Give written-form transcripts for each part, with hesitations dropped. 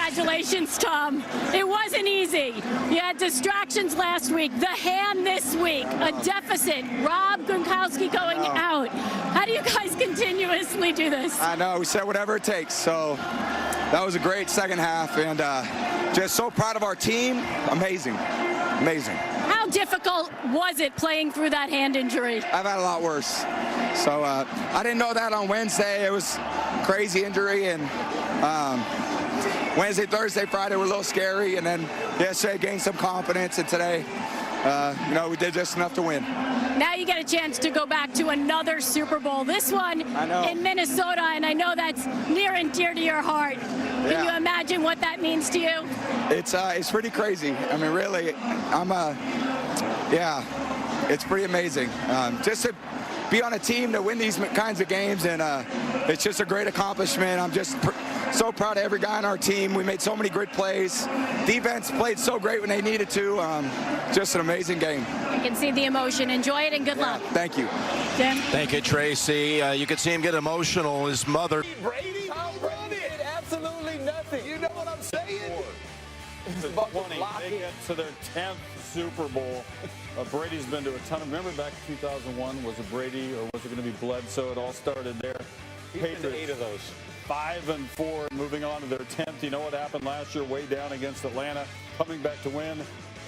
Congratulations, Tom. It wasn't easy. You had distractions last week, the hand this week, a deficit, Rob Gronkowski going out. How do you guys continuously do this? I know, we said whatever it takes. So that was a great second half, and just so proud of our team. Amazing. How difficult was it playing through that hand injury? I've had a lot worse. So I didn't know that on Wednesday. It was crazy injury, and Wednesday, Thursday, Friday were a little scary, and then yesterday gained some confidence, and today, we did just enough to win. Now you get a chance to go back to another Super Bowl. This one in Minnesota, and I know that's near and dear to your heart. Can you imagine what that means to you? It's pretty crazy. I mean, really, it's pretty amazing. Just to be on a team to win these kinds of games, and it's just a great accomplishment. I'm just so proud of every guy on our team. We made so many great plays. Defense played so great when they needed to. Just an amazing game. You can see the emotion. Enjoy it, and good luck. Thank you. Jim? Thank you, Tracy. You could see him get emotional. His mother. Brady, how did absolutely nothing. You know what I'm saying? They get to their 10th Super Bowl. Brady's been to a ton of. Remember back in 2001, was it Brady or was it going to be Bledsoe? It all started there. Patriots, 8 of those. 5-4, moving on to their 10th. You know what happened last year? Way down against Atlanta, coming back to win.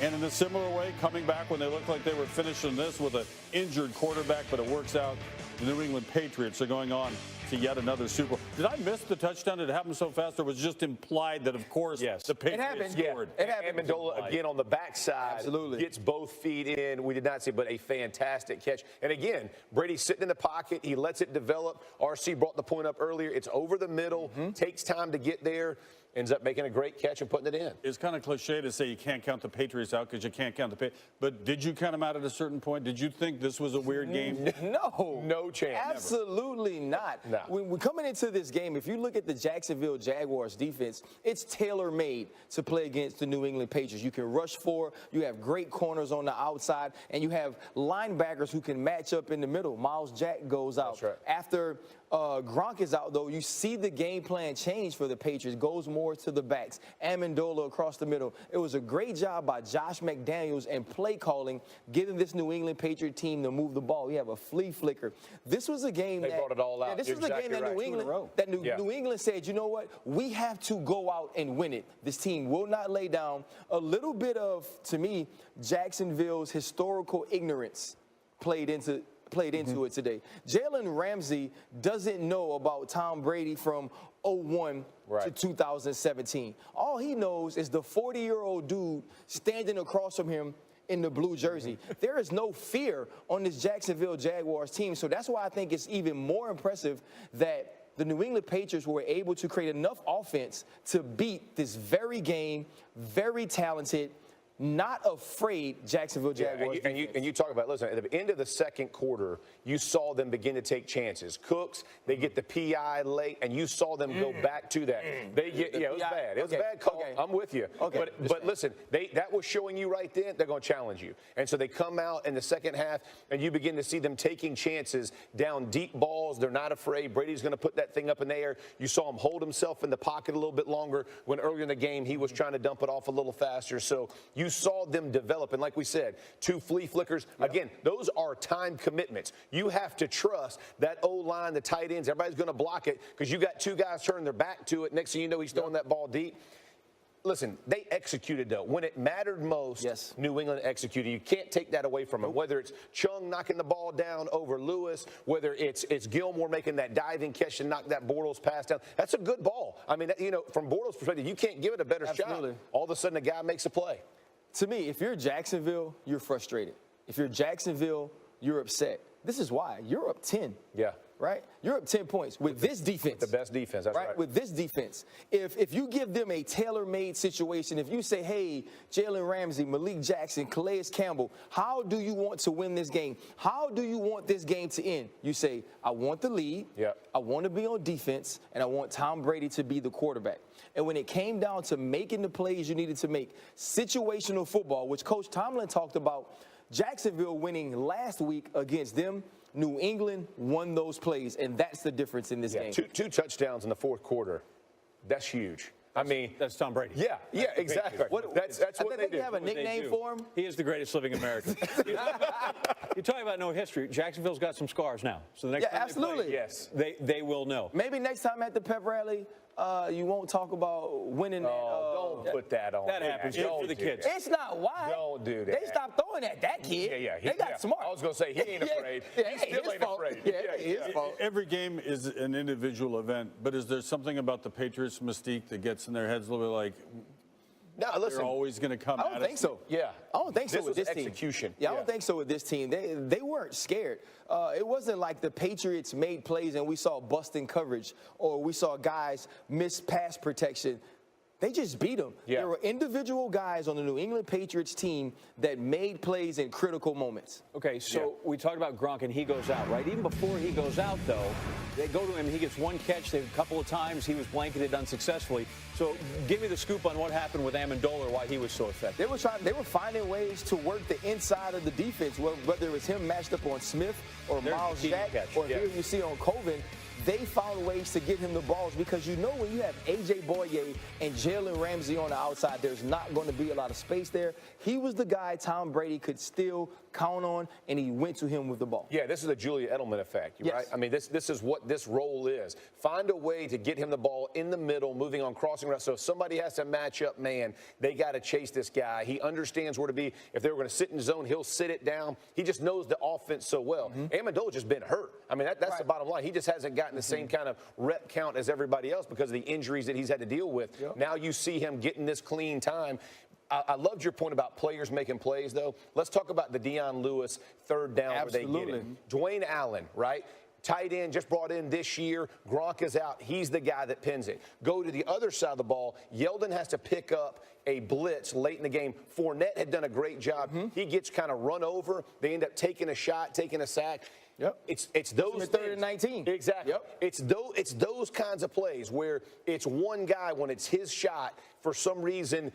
And in a similar way, coming back when they looked like they were finishing this with an injured quarterback, but it works out. The New England Patriots are going on to yet another Super Bowl. Did I miss the touchdown? Did it happen so fast, or was it just implied that, of course, the Patriots scored? It happened. Amendola, again, on the backside, gets both feet in. We did not see, but a fantastic catch. And again, Brady's sitting in the pocket. He lets it develop. RC brought the point up earlier. It's over the middle, takes time to get there. Ends up making a great catch and putting it in. It's kind of cliche to say you can't count the Patriots out because you can't count the Patriots. But did you count them out at a certain point? Did you think this was a weird game? No chance. Absolutely not. No. When we're coming into this game, if you look at the Jacksonville Jaguars defense, it's tailor-made to play against the New England Patriots. You can rush for, you have great corners on the outside, and you have linebackers who can match up in the middle. Miles Jack goes out. That's right. After Gronk is out, though, you see the game plan change for the Patriots. Goes more to the backs. Amendola across the middle. It was a great job by Josh McDaniels and play calling, getting this New England Patriot team to move the ball. We have a flea flicker. This was a game they brought it all out. This was a game that New England said, you know what? We have to go out and win it. This team will not lay down. A little bit of, to me, Jacksonville's historical ignorance played into it today. Jalen Ramsey doesn't know about Tom Brady from 01 to 2017. All he knows is the 40-year-old dude standing across from him in the blue jersey. There is no fear on this Jacksonville Jaguars team, so that's why I think it's even more impressive that the New England Patriots were able to create enough offense to beat this very game, very talented, not afraid Jacksonville Jaguars. And you talk about, listen, at the end of the second quarter, you saw them begin to take chances. Cooks, they get the PI late, and you saw them go back to that. They get, it was bad. It was a bad call. I'm with you. But listen, that was showing you right then they're going to challenge you. And so they come out in the second half, and you begin to see them taking chances down deep balls. They're not afraid. Brady's going to put that thing up in the air. You saw him hold himself in the pocket a little bit longer when earlier in the game he was trying to dump it off a little faster. So you saw them develop, and like we said, 2 flea flickers. Again, those are time commitments. You have to trust that O-line, the tight ends, everybody's going to block it because you got 2 guys turning their back to it. Next thing you know, he's throwing that ball deep. Listen, they executed, though. When it mattered most, New England executed. You can't take that away from them. Whether it's Chung knocking the ball down over Lewis, whether it's Gilmore making that diving catch and knock that Bortles pass down. That's a good ball. I mean, from Bortles' perspective, you can't give it a better shot. All of a sudden, a guy makes a play. To me, if you're Jacksonville, you're frustrated. If you're Jacksonville, you're upset. This is why. You're up 10. Yeah. Right? You're up 10 points with this defense. The best defense, that's right. With this defense. If you give them a tailor-made situation, if you say, hey, Jalen Ramsey, Malik Jackson, Calais Campbell, how do you want to win this game? How do you want this game to end? You say, I want the lead. I want to be on defense, and I want Tom Brady to be the quarterback. And when it came down to making the plays you needed to make, situational football, which Coach Tomlin talked about, Jacksonville winning last week against them, New England won those plays, and that's the difference in this game. Two touchdowns in the fourth quarter. That's huge. I mean, that's Tom Brady. Yeah, exactly. That's what they do. They have a nickname for him. He is the greatest living American. You're talking about no history. Jacksonville's got some scars now. So the next time absolutely. they will know. Maybe next time at the pep rally, you won't talk about winning. Don't put that on. That happens for the kids. It's not why. Don't do that. They stopped throwing at that kid. They got smart. I was going to say, he ain't afraid. He still ain't afraid. His fault. Every game is an individual event, but is there something about the Patriots' mystique that gets in their heads a little bit like, no, listen, they're always going to come I don't think so. Yeah. I don't think so with this execution. team. Yeah, I don't think so with this team. They weren't scared. It wasn't like the Patriots made plays and we saw busting coverage or we saw guys miss pass protection. They just beat them. Yeah. There were individual guys on the New England Patriots team that made plays in critical moments. Okay, so we talked about Gronk and he goes out, right? Even before he goes out, though, they go to him. He gets one catch. A couple of times he was blanketed unsuccessfully. So give me the scoop on what happened with Amendola, why he was so effective. They were finding ways to work the inside of the defense, whether it was him matched up on Smith or Miles Jack or here you see on Colvin. They found ways to get him the balls because you know when you have A.J. Boye and Jalen Ramsey on the outside, there's not going to be a lot of space there. He was the guy Tom Brady could still count on, and he went to him with the ball. Yeah, this is a Julia Edelman effect, right? I mean, this is what this role is. Find a way to get him the ball in the middle, moving on crossing routes. So if somebody has to match up man, they got to chase this guy. He understands where to be. If they were going to sit in zone, he'll sit it down. He just knows the offense so well. Amendola's just been hurt. I mean, that's the bottom line. He just hasn't gotten the same kind of rep count as everybody else because of the injuries that he's had to deal with. Now you see him getting this clean time. I loved your point about players making plays, though. Let's talk about the Deion Lewis third down where they get it. Dwayne Allen, right? Tight end, just brought in this year. Gronk is out. He's the guy that pins it. Go to the other side of the ball. Yeldon has to pick up a blitz late in the game. Fournette had done a great job. He gets kind of run over. They end up taking a shot, taking a sack. It's those third and 19. Exactly. It's those kinds of plays where it's one guy when it's his shot. For some reason,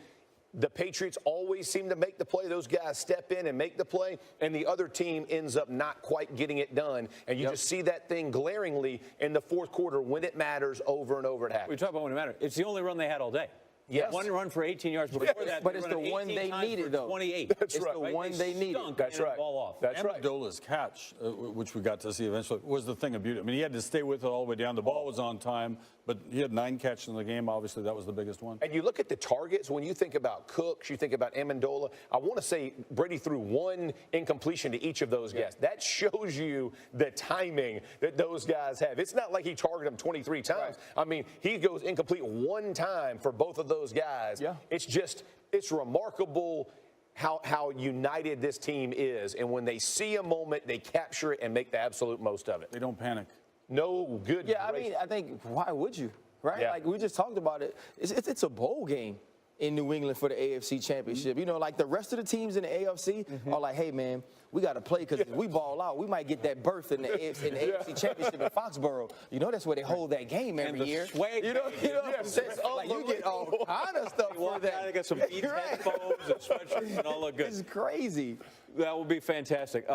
the Patriots always seem to make the play. Those guys step in and make the play, and the other team ends up not quite getting it done. And you just see that thing glaringly in the fourth quarter when it matters over and over. It happens. We talk about when it matters. It's the only run they had all day. Yes. One run for 18 yards before that. But it's the one they needed, though. 28. It's the one they needed. That's right. Ball off. That's right. Amendola's catch, which we got to see eventually, was the thing of beauty. I mean, he had to stay with it all the way down. The ball was on time, but he had 9 catches in the game. Obviously, that was the biggest one. And you look at the targets. When you think about Cooks, you think about Amendola. I want to say Brady threw 1 incompletion to each of those guys. That shows you the timing that those guys have. It's not like he targeted them 23 times. I mean, he goes incomplete 1 time for both of those guys. It's remarkable how united this team is. And when they see a moment, they capture it and make the absolute most of it. They don't panic. No good. Yeah, I mean, I think, why would you, right? Yeah. Like we just talked about it. It's a bowl game in New England for the AFC Championship. You know, like the rest of the teams in the AFC are like, hey, man, we got to play because if we ball out, we might get that berth in the AFC Championship in Foxborough. You know, that's where they hold that game every year. Swag You know like you get all kind of stuff for that. They got some Beats headphones and sweatshirts and all look good. It's crazy. That will be fantastic.